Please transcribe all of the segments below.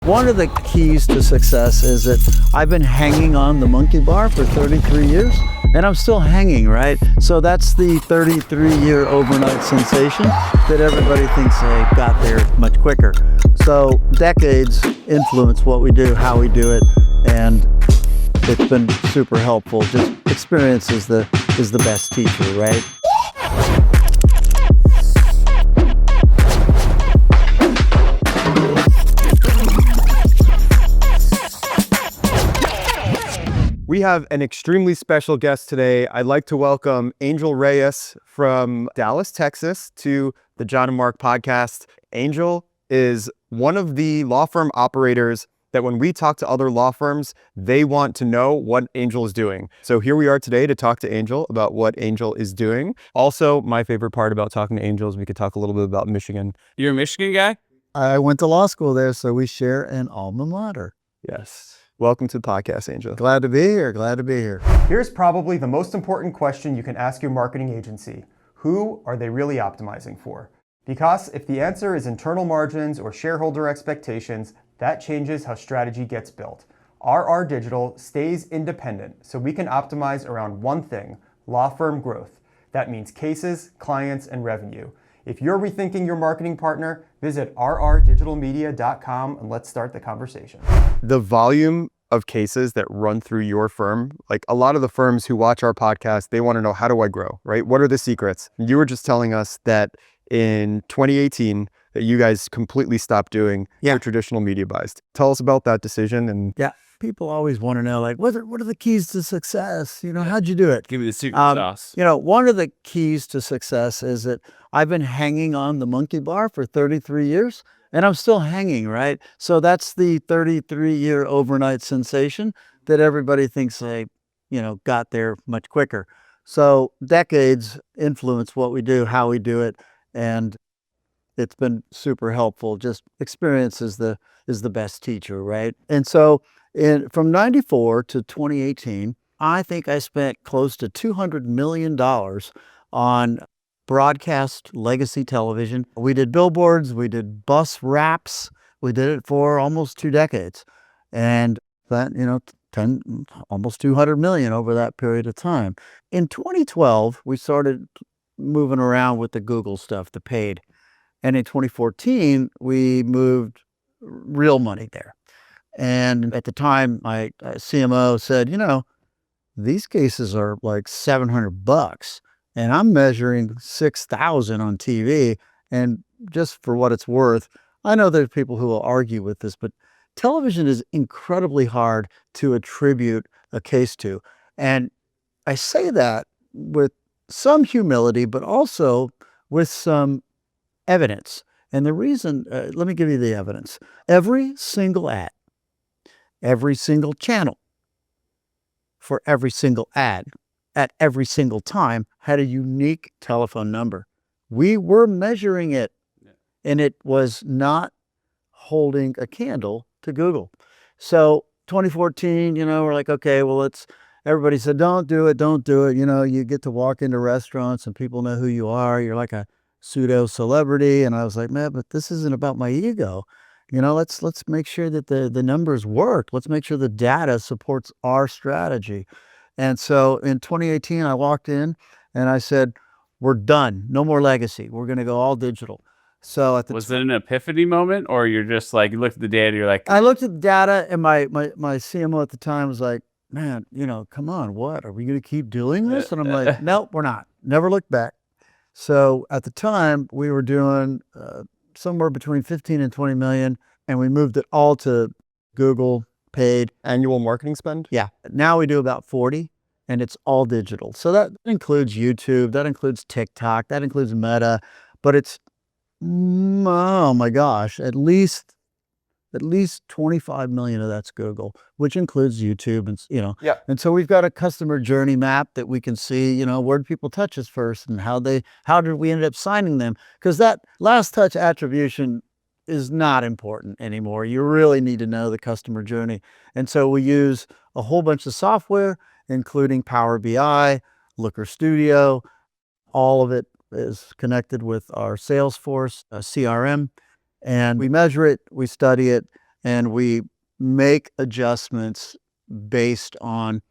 One of the keys to success is that I've been hanging on the monkey bar for 33 years and I'm still hanging, right? So that's the 33-year overnight sensation that everybody thinks they got there much quicker. So decades influence what we do, how we do it, and it's been super helpful. Just experience is the best teacher, right? We have an extremely special guest today. I'd like to welcome Angel Reyes from Dallas, Texas, to the John and Mark podcast. Angel is one of the law firm operators that when we talk to other law firms, they want to know what Angel is doing. So here we are today to talk to Angel about what Angel is doing. Also, my favorite part about talking to Angel is we could talk a little bit about Michigan. You're a Michigan guy? I went to law school there, so we share an alma mater. Yes. Welcome to the podcast, Angel. Glad to be here. Glad to be here. Here's probably the most important question you can ask your marketing agency. Who are they really optimizing for? Because if the answer is internal margins or shareholder expectations, that changes how strategy gets built. RR Digital stays independent, so we can optimize around one thing: law firm growth. That means cases, clients, and revenue. If you're rethinking your marketing partner, visit rrdigitalmedia.com and let's start the conversation. The volume of cases that run through your firm, like a lot of the firms who watch our podcast, they want to know, how do I grow, right? What are the secrets? You were just telling us that in 2018, that you guys completely stopped doing your traditional media buys. Tell us about that decision. Yeah, people always want to know, like, what are the keys to success? You know, how'd you do it? Give me the secret sauce. You know, one of the keys to success is that I've been hanging on the monkey bar for 33 years and I'm still hanging, right? So that's the 33-year overnight sensation that everybody thinks they, got there much quicker. So decades influence what we do, how we do it, and it's been super helpful. Just experience is the best teacher, right? And so from 94 to 2018, I think I spent close to $200 million on broadcast legacy television. We did billboards, we did bus wraps, we did it for almost 2 decades. And that, almost 200 million over that period of time. In 2012, we started moving around with the Google stuff, the paid. And in 2014, we moved real money there. And at the time, my CMO said, these cases are like $700 and I'm measuring 6,000 on TV. And just for what it's worth, I know there's people who will argue with this, but television is incredibly hard to attribute a case to. And I say that with some humility, but also with some evidence. And the reason, let me give you the evidence. Every single ad, every single channel, for every single ad, at every single time, had a unique telephone number. We were measuring it, and it was not holding a candle to Google. So 2014, we're like, okay, well, everybody said, don't do it. You get to walk into restaurants and people know who you are. You're like a pseudo celebrity. And I was like, man, but this isn't about my ego. Let's make sure that the numbers work. Let's make sure the data supports our strategy. And so in 2018, I walked in and I said, we're done. No more legacy. We're going to go all digital. So was it an epiphany moment, or you're just like, you looked at the data, you're like... I looked at the data and my CMO at the time was like, man, come on, what? Are we going to keep doing this? And I'm like, nope, we're not. Never looked back. So at the time, we were doing somewhere between 15 and 20 million, and we moved it all to Google paid. Annual marketing spend? Yeah. Now we do about 40, and it's all digital. So that includes YouTube, that includes TikTok, that includes Meta, but it's, oh my gosh, at least 25 million of that's Google, which includes YouTube and, Yeah. And so we've got a customer journey map that we can see, where did people touch us first and how did we end up signing them? Because that last touch attribution is not important anymore. You really need to know the customer journey. And so we use a whole bunch of software, including Power BI, Looker Studio. All of it is connected with our Salesforce CRM. And we measure it, we study it, and we make adjustments based on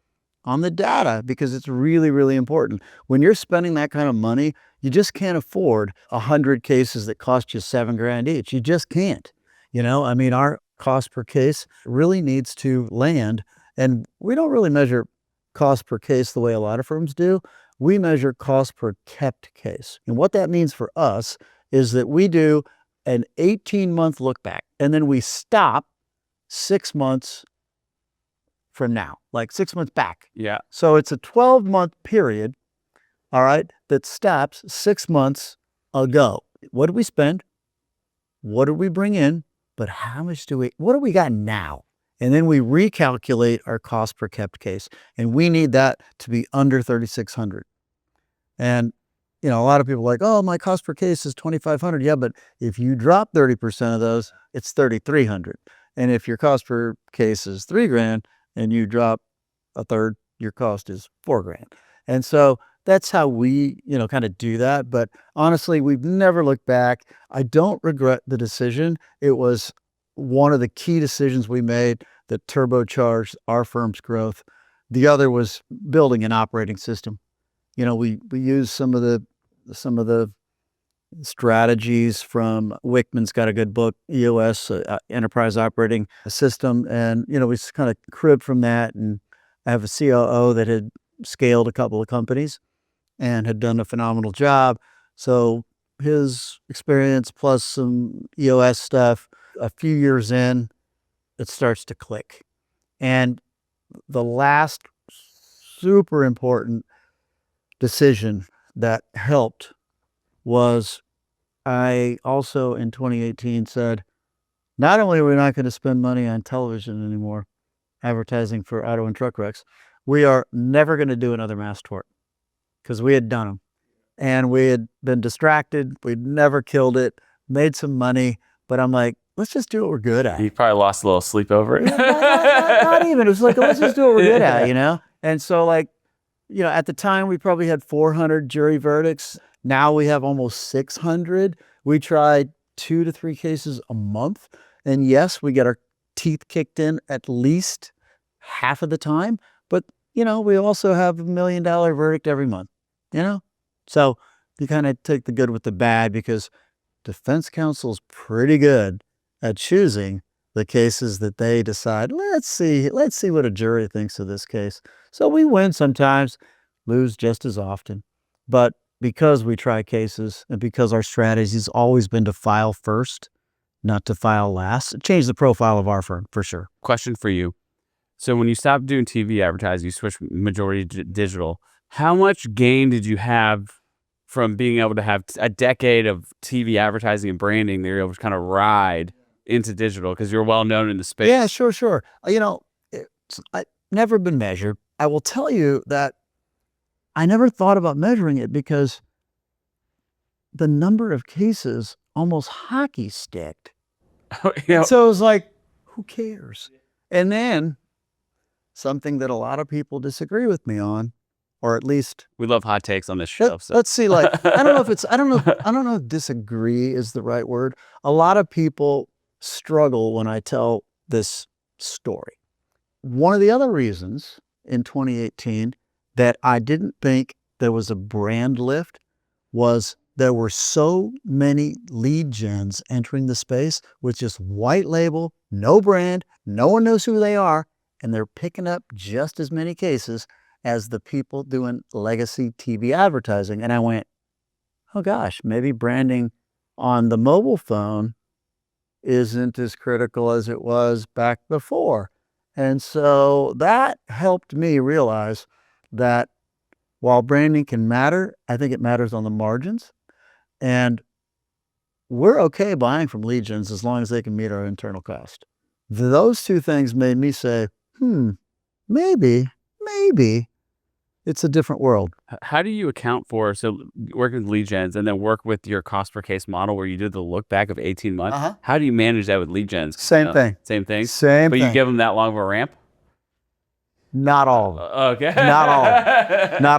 the data, because it's really, really important. When you're spending that kind of money, you just can't afford 100 cases that cost you $7,000 each. You just can't. I mean, our cost per case really needs to land, and we don't really measure cost per case the way a lot of firms do. We measure cost per kept case. And what that means for us is that we do an 18-month look back, and then we stop 6 months from now, like 6 months back. Yeah. So it's a 12-month period, all right, that stops 6 months ago. What did we spend? What did we bring in? But what do we got now? And then we recalculate our cost per kept case. And we need that to be under 3,600. And, a lot of people are like, oh, my cost per case is 2,500. Yeah, but if you drop 30% of those, it's 3,300. And if your cost per case is $3,000 and you drop a third, your cost is $4,000. And so that's how we, kind of do that. But honestly, we've never looked back. I don't regret the decision. It was one of the key decisions we made that turbocharged our firm's growth. The other was building an operating system. We use some of the strategies from Wickman's got a good book, EOS, Enterprise Operating System. And, we just kind of cribbed from that. And I have a COO that had scaled a couple of companies and had done a phenomenal job. So his experience plus some EOS stuff, a few years in, it starts to click. And the last super important decision that helped was I also in 2018 said, not only are we not going to spend money on television anymore, advertising for auto and truck wrecks, we are never going to do another mass tort, because we had done them. And we had been distracted. We'd never killed it, made some money. But I'm like, let's just do what we're good at. You probably lost a little sleep over it. Not even. It was like, let's just do what we're good at, And so at the time, we probably had 400 jury verdicts. Now we have almost 600. We tried 2 to 3 cases a month. And yes, we get our teeth kicked in at least half of the time. But, we also have $1 million verdict every month, So you kind of take the good with the bad, because defense counsel's pretty good at choosing the cases that they decide, let's see what a jury thinks of this case. So we win sometimes, lose just as often. But because we try cases and because our strategy has always been to file first, not to file last, it changed the profile of our firm for sure. Question for you. So when you stopped doing TV advertising, you switched majority digital. How much gain did you have from being able to have a decade of TV advertising and branding that you're able to kind of ride into digital because you're well known in the space? Yeah, sure. I've never been measured. I will tell you that I never thought about measuring it because the number of cases almost hockey sticked. So it was like, who cares? And then something that a lot of people disagree with me on, or at least we love hot takes on this show. So. Let's see, I don't know if disagree is the right word. A lot of people struggle when I tell this story. One of the other reasons in 2018 that I didn't think there was a brand lift was there were so many lead gens entering the space with just white label, no brand, no one knows who they are, and they're picking up just as many cases as the people doing legacy TV advertising. And I went, oh gosh, maybe branding on the mobile phone isn't as critical as it was back before. And so that helped me realize that while branding can matter, I think it matters on the margins. And we're okay buying from lead gens as long as they can meet our internal cost. Those two things made me say, maybe it's a different world. How do you account for, so working with lead gens and then work with your cost per case model where you did the look back of 18 months? How do you manage that with lead gens? Same thing. Same thing? Same thing. But you give them that long of a ramp? Not all of them. Okay. Not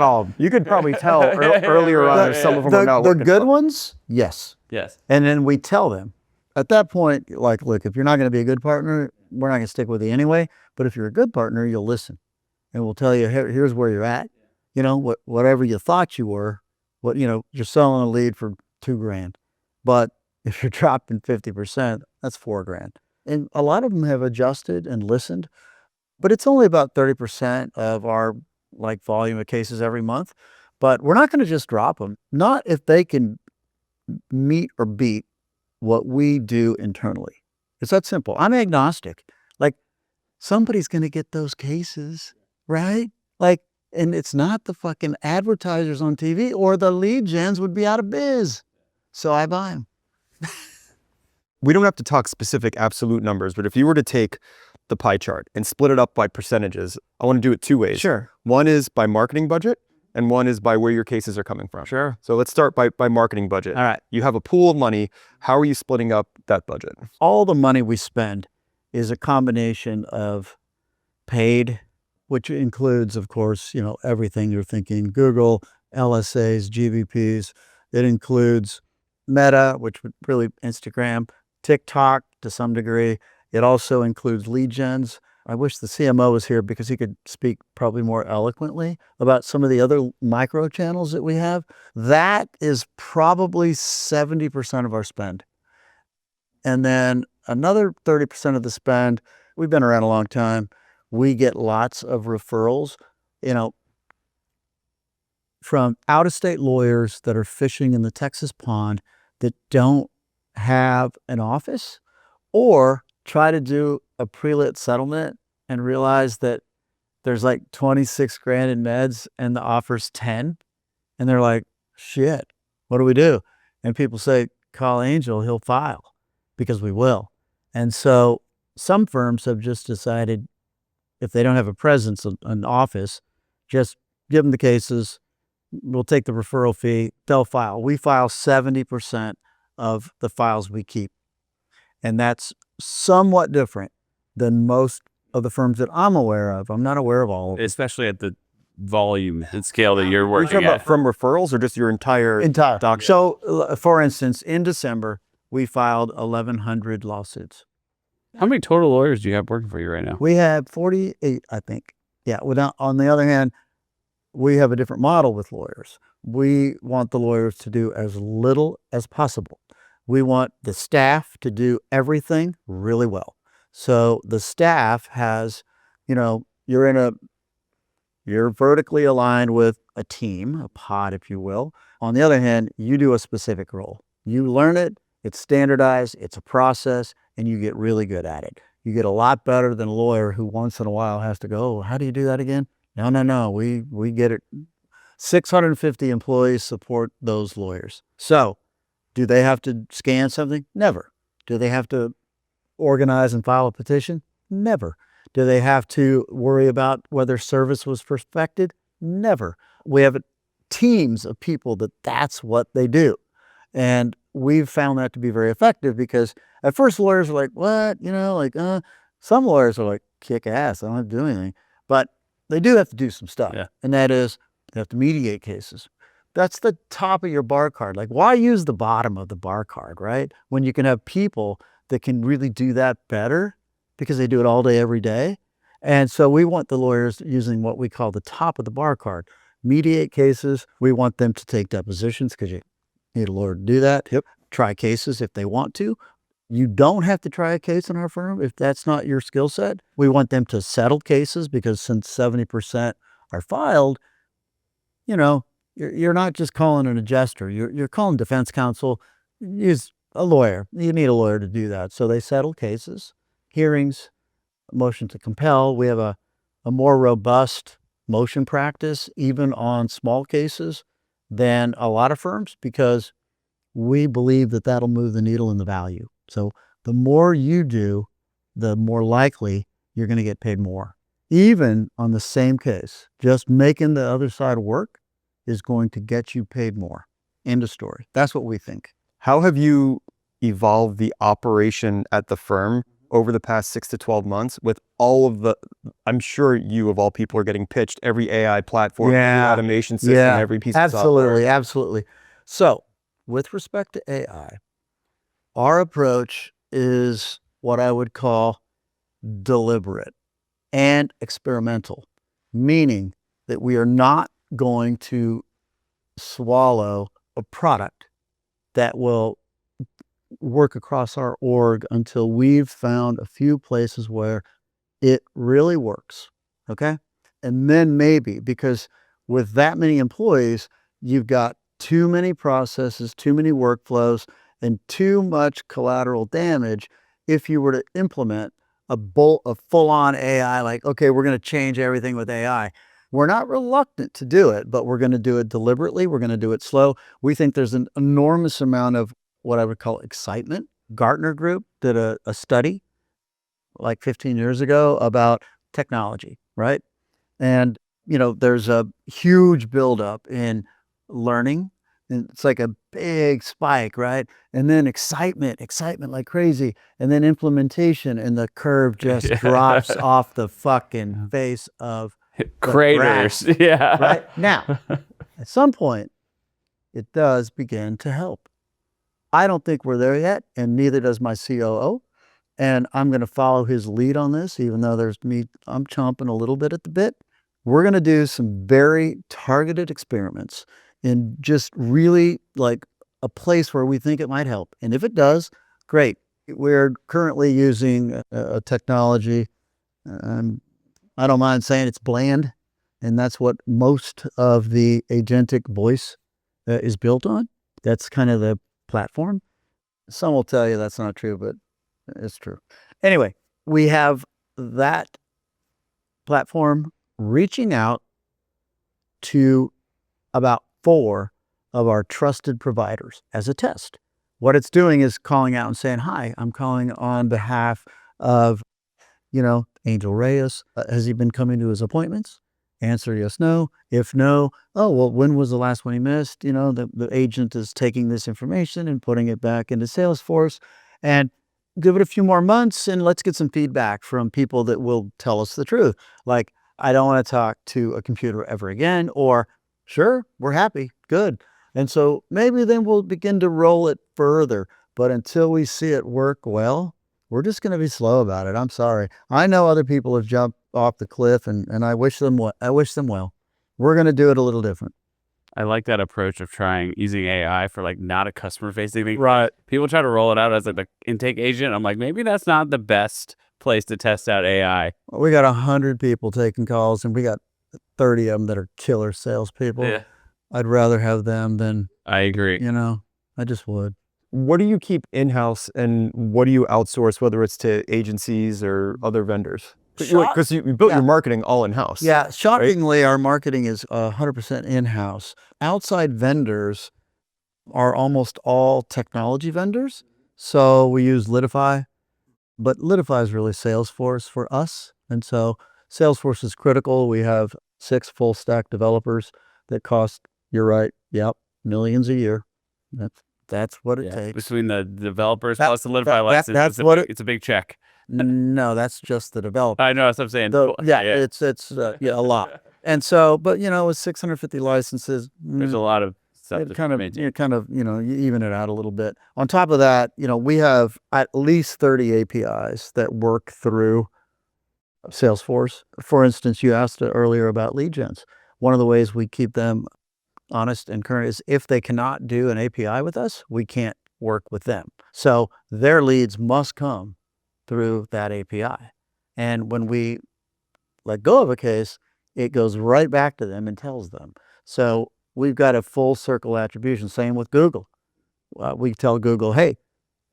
all of them. You could probably tell earlier on some of them are not The working. good ones, yes. Yes. And then we tell them, At that point, like, look, if you're not going to be a good partner, we're not going to stick with you anyway. But if you're a good partner, you'll listen, and we'll tell you, here's where you're at. You know, whatever you thought you were, you're selling a lead for $2,000, but if you're dropping 50%, that's $4,000. And a lot of them have adjusted and listened, but it's only about 30% of our like volume of cases every month. But we're not going to just drop them, not if they can meet or beat what we do internally. It's that simple. I'm agnostic. Like, somebody's going to get those cases, right? Like, and it's not the fucking advertisers on TV, or the lead gens would be out of biz. So I buy them. We don't have to talk specific absolute numbers, but if you were to take the pie chart and split it up by percentages, I want to do it two ways. Sure. One is by marketing budget, and one is by where your cases are coming from. Sure. So let's start by marketing budget. All right. You have a pool of money. How are you splitting up that budget? All the money we spend is a combination of paid, which includes, of course, everything you're thinking: Google, LSAs, GVPs. It includes Meta, which would really Instagram, TikTok to some degree. It also includes lead gens. I wish the CMO was here because he could speak probably more eloquently about some of the other micro channels that we have. That is probably 70% of our spend. And then another 30% of the spend, we've been around a long time. We get lots of referrals, from out-of-state lawyers that are fishing in the Texas pond that don't have an office, or try to do a pre-lit settlement and realize that there's like $26,000 in meds and the offer's 10. And they're like, shit, what do we do? And people say, call Angel, he'll file, because we will. And so some firms have just decided, if they don't have a presence, an office, just give them the cases. We'll take the referral fee. They'll file. We file 70% of the files we keep. And that's somewhat different than most of the firms that I'm aware of. I'm not aware of all of them. Especially at the volume and scale that you're Are you working talking at. about from referrals or just your entire doc? So, for instance, in December, we filed 1,100 lawsuits. How many total lawyers do you have working for you right now? We have 48, I think. Yeah. On the other hand, we have a different model with lawyers. We want the lawyers to do as little as possible. We want the staff to do everything really well. So the staff has, you're vertically aligned with a team, a pod, if you will. On the other hand, you do a specific role. You learn it, it's standardized, it's a process, and you get really good at it. You get a lot better than a lawyer who once in a while has to go, oh, how do you do that again? No, we get it. 650 employees support those lawyers. So do they have to scan something? Never. Do they have to organize and file a petition? Never. Do they have to worry about whether service was perfected? Never. We have teams of people that's what they do. And we've found that to be very effective, because at first lawyers are like, what? Some lawyers are like, kick ass, I don't have to do anything. But they do have to do some stuff. Yeah. And that is, they have to mediate cases. That's the top of your bar card. Like, why use the bottom of the bar card, right? When you can have people that can really do that better, because they do it all day, every day. And so we want the lawyers using what we call the top of the bar card. Mediate cases. We want them to take depositions, because you need a lawyer to do that. Yep. Try cases if they want to. You don't have to try a case in our firm if that's not your skill set. We want them to settle cases, because since 70% are filed, you're not just calling an adjuster. You're calling defense counsel. Use a lawyer. You need a lawyer to do that. So they settle cases, hearings, motion to compel. We have a more robust motion practice, even on small cases, than a lot of firms, because we believe that that'll move the needle in the value. So the more you do, the more likely you're going to get paid more. Even on the same case, just making the other side work is going to get you paid more. End of story. That's what we think. How have you evolved the operation at the firm over the past 6 to 12 months with all of I'm sure you of all people are getting pitched every AI platform, every automation system, every piece of software. Absolutely. So with respect to AI, Our approach is what I would call deliberate and experimental, meaning that we are not going to swallow a product that will work across our org until we've found a few places where it really works. Okay. And then maybe, because with that many employees, you've got too many processes, too many workflows, and too much collateral damage if you were to implement a full-on AI, like, okay, we're going to change everything with AI. We're not reluctant to do it, but we're going to do it deliberately. We're going to do it slow. We think there's an enormous amount of what I would call excitement. Gartner Group did a study like 15 years ago about technology, right? And, there's a huge buildup in learning. And it's like a big spike, right? And then excitement like crazy. And then implementation, and the curve just drops off the fucking face of the Craters. grass, Yeah. right? Now, at some point, it does begin to help. I don't think we're there yet, and neither does my COO. And I'm going to follow his lead on this, even though I'm chomping a little bit at the bit. We're going to do some very targeted experiments in just really like a place where we think it might help. And if it does, great. We're currently using a technology. I don't mind saying it's bland. And that's what most of the agentic voice is built on. That's kind of the platform. Some will tell you that's not true, but it's true. Anyway, we have that platform reaching out to about 4 of our trusted providers as a test. What it's doing is calling out and saying, hi, I'm calling on behalf of, Angel Reyes. Has he been coming to his appointments? Answer yes, no. If no, oh, well, when was the last one he missed? The agent is taking this information and putting it back into Salesforce, and give it a few more months and let's get some feedback from people that will tell us the truth. Like, I don't want to talk to a computer ever again, or sure, we're happy, good. And so maybe then we'll begin to roll it further. But until we see it work well, we're just going to be slow about it. I'm sorry. I know other people have jumped off the cliff, and I wish them well. We're going to do it a little different. I like that approach of using AI for like not a customer facing thing. Right. People try to roll it out as like the intake agent. I'm like, maybe that's not the best place to test out AI. We got 100 people taking calls, and we got 30 of them that are killer salespeople. Yeah. I'd rather have them than, I agree. I just would. What do you keep in-house and what do you outsource, whether it's to agencies or other vendors? Because you built your marketing all in-house. Yeah, shockingly, our marketing is 100% in-house. Outside vendors are almost all technology vendors. So we use Litify, but Litify is really Salesforce for us. And so Salesforce is critical. We have 6 full stack developers that cost, you're right, yep, millions a year. That's what it takes. Between the developers plus the Litify license, it's a big check. No, that's just the developer. I know, that's what I'm saying. It's a lot. And so, but with 650 licenses, there's a lot of stuff it kind of you even it out a little bit. On top of that, we have at least 30 APIs that work through Salesforce. For instance, you asked earlier about lead gens. One of the ways we keep them honest and current is if they cannot do an API with us, we can't work with them. So their leads must come through that API. And when we let go of a case, it goes right back to them and tells them. So we've got a full circle attribution. Same with Google. We tell Google, hey,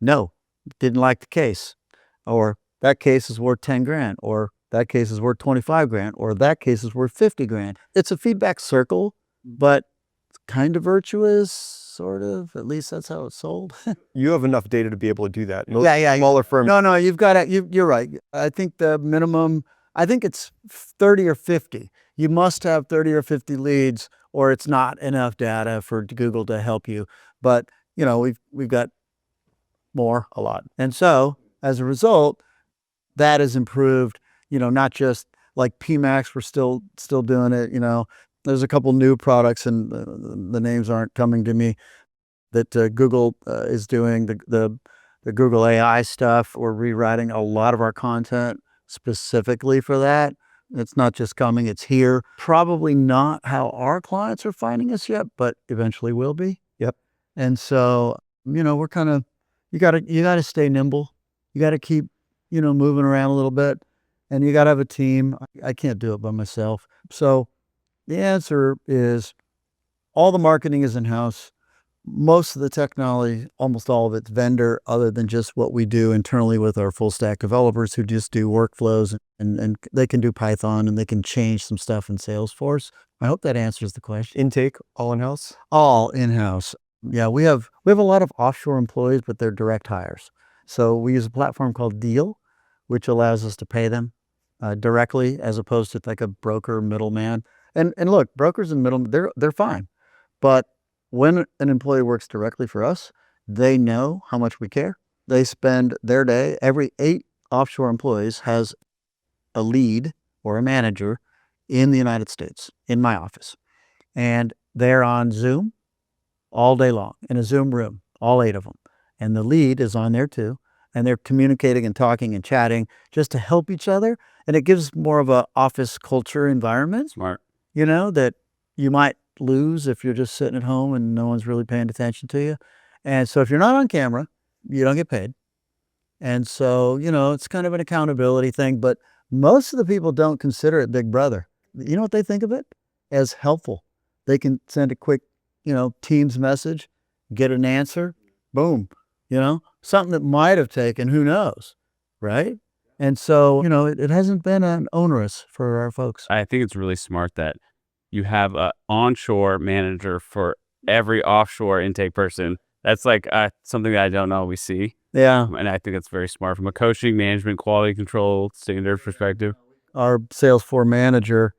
no, didn't like the case, or that case is worth 10 grand, or that case is worth 25 grand, or that case is worth 50 grand. It's a feedback circle, but it's kind of virtuous, sort of. At least that's how it's sold. You have enough data to be able to do that. Most Yeah. smaller firms. No, you've got to, you're right. I think the minimum, I think it's 30 or 50. You must have 30 or 50 leads, or it's not enough data for Google to help you. But, we've got more, a lot. And so as a result, that has improved, not just like PMAX, we're still doing it. There's a couple new products, and the names aren't coming to me, that Google is doing. The the Google AI stuff. We're rewriting a lot of our content specifically for that. It's not just coming, it's here. Probably not how our clients are finding us yet, but eventually will be. Yep. And so, we're kind of, you gotta stay nimble. You gotta keep, moving around a little bit, and you gotta have a team. I can't do it by myself. So the answer is all the marketing is in-house. Most of the technology, almost all of it's vendor, other than just what we do internally with our full stack developers who just do workflows, and they can do Python and they can change some stuff in Salesforce. I hope that answers the question. Intake, all in-house? All in-house. Yeah, we have a lot of offshore employees, but they're direct hires. So we use a platform called Deal, which allows us to pay them directly as opposed to like a broker middleman. And look, brokers and middlemen, they're fine. But when an employee works directly for us, they know how much we care. They spend their day, every 8 offshore employees has a lead or a manager in the United States, in my office. And they're on Zoom all day long, in a Zoom room, all 8 of them. And the lead is on there too. And they're communicating and talking and chatting just to help each other. And it gives more of a office culture environment, Smart. that you might lose if you're just sitting at home and no one's really paying attention to you. And so if you're not on camera, you don't get paid. And so, it's kind of an accountability thing, but most of the people don't consider it Big Brother. You know what they think of it? As helpful. They can send a quick, Teams message, get an answer, boom, something that might have taken, who knows, right? And so, it hasn't been an onerous for our folks. I think it's really smart that you have an onshore manager for every offshore intake person. That's like something that I don't always see. Yeah. And I think it's very smart from a coaching, management, quality control, standard perspective. Our Salesforce manager,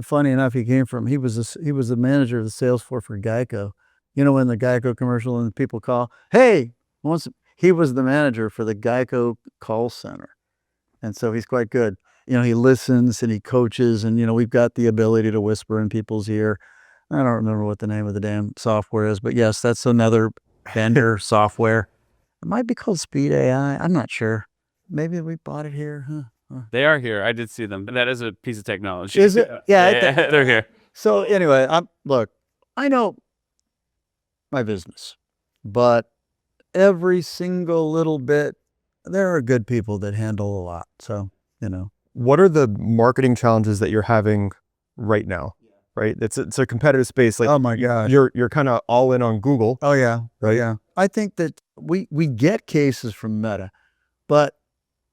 funny enough, he was the manager of the Salesforce for Geico. When the Geico commercial and people call, hey, he was the manager for the Geico call center. And so he's quite good. He listens and he coaches, and, we've got the ability to whisper in people's ear. I don't remember what the name of the damn software is, but yes, that's another vendor software. It might be called Speed AI. I'm not sure. Maybe we bought it here. Huh? They are here. I did see them. That is a piece of technology. Is it? Yeah. They're here. So anyway, look, I know my business, but every single little bit, there are good people that handle a lot. So, What are the marketing challenges that you're having right now? Right? It's a competitive space. Like, oh my gosh. You're kind of all in on Google. Oh yeah. Right? Yeah. I think that we get cases from Meta, but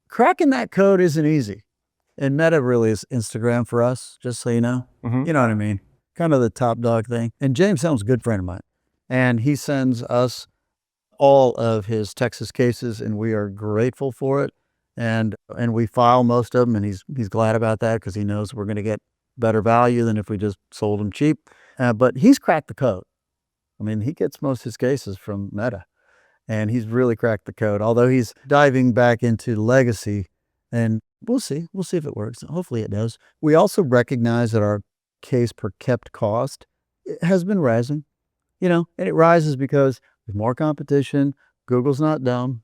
cracking that code isn't easy. And Meta really is Instagram for us, just so you know. Mhm. You know what I mean? Kind of the top dog thing. And James Helm's a good friend of mine. And he sends us all of his Texas cases, and we are grateful for it. And we file most of them, and he's glad about that because he knows we're going to get better value than if we just sold them cheap. But he's cracked the code. I mean, he gets most of his cases from Meta, and he's really cracked the code. Although he's diving back into legacy, and we'll see if it works. Hopefully it does. We also recognize that our case per kept cost has been rising, and it rises because there's more competition. Google's not dumb.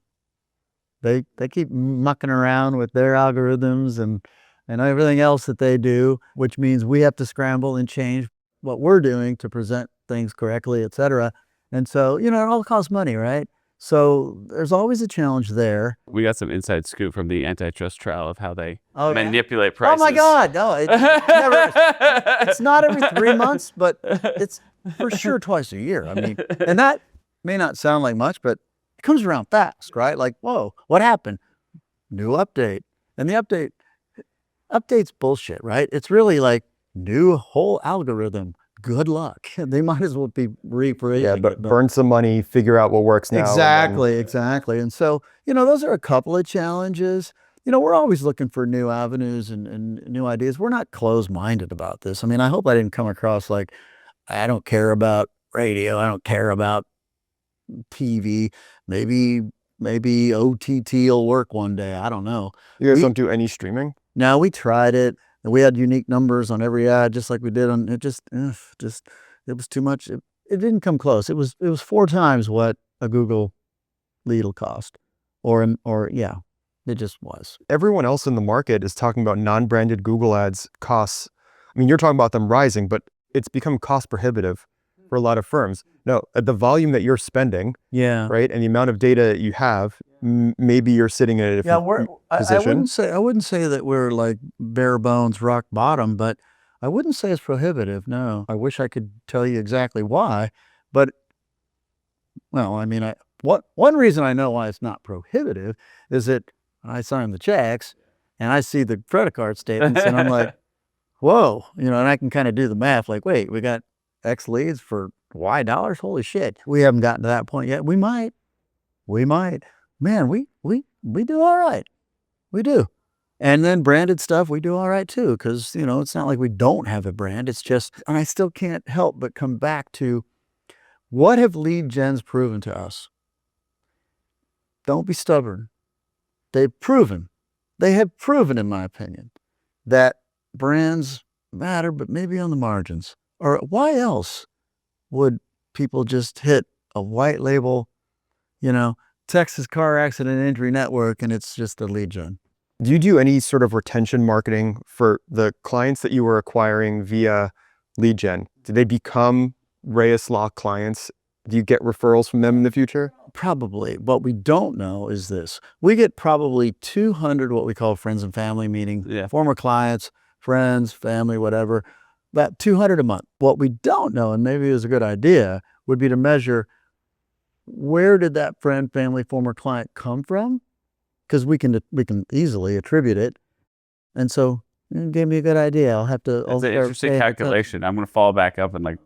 They keep mucking around with their algorithms and everything else that they do, which means we have to scramble and change what we're doing to present things correctly, et cetera. And so, it all costs money, right? So there's always a challenge there. We got some inside scoop from the antitrust trial of how they Oh, yeah? manipulate prices. Oh my God, no, it's not every 3 months, but it's for sure twice a year. I mean, and that may not sound like much, but it comes around fast, right? Like, whoa, what happened? New update. And the update's bullshit, right? It's really like new whole algorithm. Good luck. They might as well be rephrasing. Yeah, but burn some money, figure out what works now. Exactly. And so, those are a couple of challenges. We're always looking for new avenues and new ideas. We're not closed-minded about this. I mean, I hope I didn't come across like, I don't care about radio. I don't care about TV. Maybe OTT will work one day. I don't know. You guys don't do any streaming? No, we tried it. And we had unique numbers on every ad, just like we did on it. It was too much. It didn't come close. It was 4 times what a Google lead will cost. or yeah, it just was. Everyone else in the market is talking about non-branded Google ads costs. I mean, you're talking about them rising, but it's become cost prohibitive for a lot of firms. Now, at the volume that you're spending, Yeah. right, and the amount of data you have, maybe you're sitting in a Yeah, different I position. wouldn't say that we're like bare bones rock bottom, but I wouldn't say it's prohibitive. No, I wish I could tell you exactly why, but well, I mean, one reason I know why it's not prohibitive is that I sign the checks and I see the credit card statements and I'm like, whoa, and I can kind of do the math. Like, wait, we got X leads for Y dollars. Holy shit, we haven't gotten to that point yet. We might. Man, we do all right. We do. And then branded stuff, we do all right too, because, it's not like we don't have a brand. It's just, and I still can't help but come back to what have lead gens proven to us? Don't be stubborn. They have proven, in my opinion, that brands matter, but maybe on the margins. Or why else would people just hit a white label, Texas Car Accident Injury Network, and it's just a lead gen? Do you do any sort of retention marketing for the clients that you were acquiring via lead gen? Do they become Reyes Law clients? Do you get referrals from them in the future? Probably. What we don't know is this. We get probably 200 what we call friends and family, meaning former clients, friends, family, whatever, about 200 a month. What we don't know, and maybe it was a good idea, would be to measure where did that friend, family, former client come from? Because we can easily attribute it. And so it gave me a good idea. I'll have to. It's an interesting calculation. I'm going to follow back up and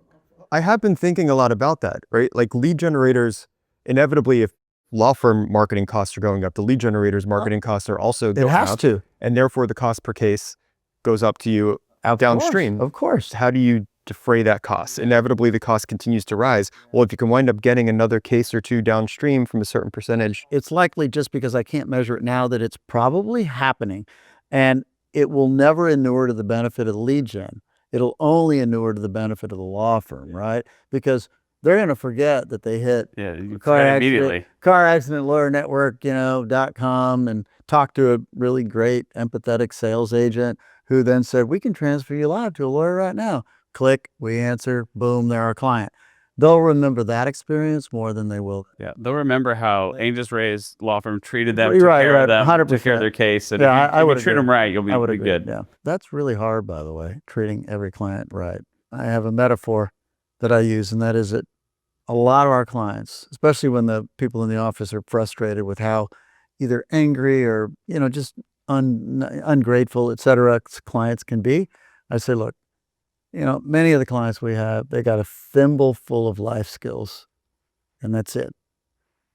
I have been thinking a lot about that, right? Like lead generators, inevitably, if law firm marketing costs are going up, the lead generators marketing costs are also going up. It has to. And therefore the cost per case goes up to you downstream. Of course. How do you defray that cost? Inevitably, the cost continues to rise. Well, if you can wind up getting another case or two downstream from a certain percentage. It's likely, just because I can't measure it now, that it's probably happening, and it will never inure to the benefit of the lead gen. It'll only inure to the benefit of the law firm, right? Because they're going to forget that they hit car accident lawyer network, .com, and talk to a really great empathetic sales agent who then said, we can transfer you live to a lawyer right now. Click, we answer, boom, they're our client. They'll remember that experience more than they will. Yeah, they'll remember how Angel Reyes law firm treated them, right, them, 100%. took care of their case. And yeah, if you treat them right, you'll be good. Yeah, that's really hard, by the way, treating every client right. I have a metaphor that I use, and that is that a lot of our clients, especially when the people in the office are frustrated with how either angry or, just ungrateful, et cetera, clients can be, I say, look, many of the clients we have, they got a thimble full of life skills, and that's it.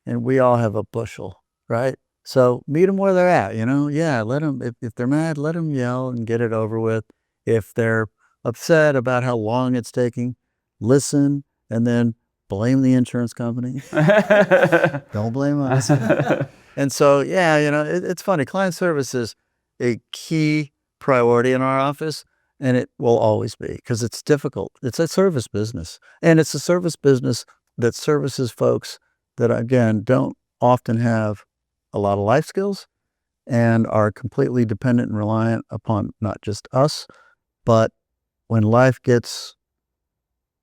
And we all have a bushel, right? So meet them where they're at, Yeah, let them, if they're mad, let them yell and get it over with. If they're upset about how long it's taking, listen, and then blame the insurance company. Don't blame us. And so, it's funny. Client service is a key priority in our office. And it will always be, because it's difficult. It's a service business. And it's a service business that services folks that, again, don't often have a lot of life skills and are completely dependent and reliant upon not just us, but when life gets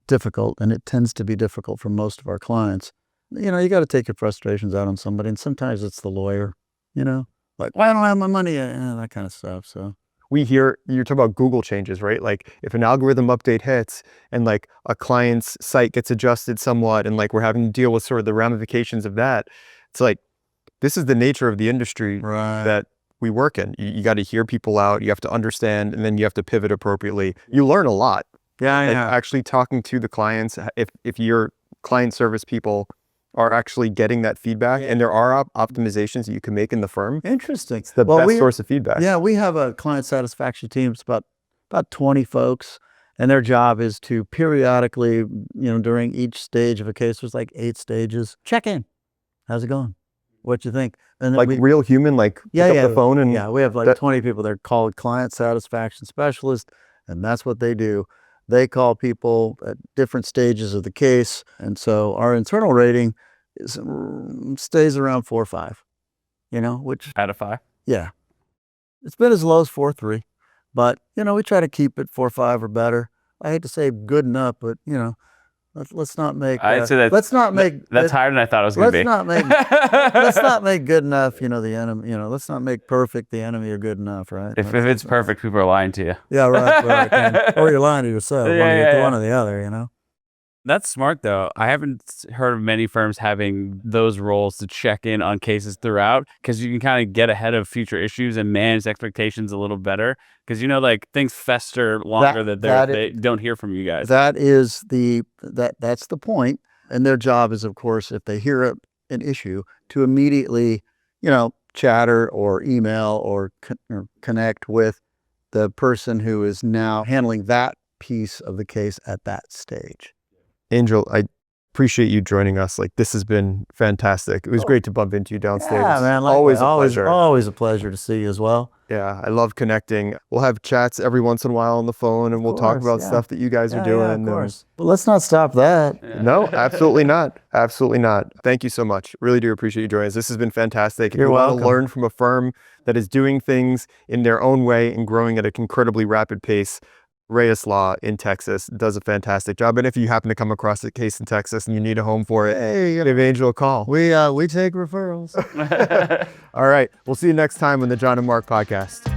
difficult, and it tends to be difficult for most of our clients, you got to take your frustrations out on somebody. And sometimes it's the lawyer, like, why don't I have my money? That kind of stuff. So. We hear, you're talking about Google changes, right? Like if an algorithm update hits and like a client's site gets adjusted somewhat, and like we're having to deal with sort of the ramifications of that, it's like, this is the nature of the industry that we work in. You got to hear people out, you have to understand, and then you have to pivot appropriately. You learn a lot. Yeah. Actually talking to the clients, if your client service people are actually getting that feedback, and there are optimizations that you can make in the firm. Interesting. It's the best source of feedback. Yeah, we have a client satisfaction team. It's about 20 folks, and their job is to periodically, during each stage of a case, there's like 8 stages, check in. How's it going? What you think? And like real human, like pick up the phone and we have like 20 people. They're called client satisfaction specialists, and that's what they do. They call people at different stages of the case, and so our internal rating stays around 4 or 5. which, Out of 5. yeah, it's been as low as 4.3, but, we try to keep it 4.5 or better. I hate to say good enough, but, let's not make, I'd say let's not make, that's higher than I thought it was going to be. let's not make good enough, the enemy, let's not make perfect the enemy or good enough, right? If it's perfect, people are lying to you. Yeah, right. Or you're lying to yourself. Yeah. One or the other, That's smart, though. I haven't heard of many firms having those roles to check in on cases throughout, because you can kind of get ahead of future issues and manage expectations a little better. Because like things fester longer that they don't hear from you guys. That's the point. And their job is, of course, if they hear an issue, to immediately, chatter or email or connect with the person who is now handling that piece of the case at that stage. Angel, I appreciate you joining us. This has been fantastic. It was great to bump into you downstairs. Yeah, man. Always a pleasure. Always a pleasure to see you as well. Yeah, I love connecting. We'll have chats every once in a while on the phone, and we'll talk about stuff that you guys are doing. Yeah, of course. But let's not stop that. No, absolutely not. Absolutely not. Thank you so much. Really do appreciate you joining us. This has been fantastic. You're if you welcome. want to learn from a firm that is doing things in their own way and growing at an incredibly rapid pace, Reyes Law in Texas does a fantastic job. And if you happen to come across a case in Texas and you need a home for it, hey, give Angel a call. We take referrals. All right. We'll see you next time on the John and Mark podcast.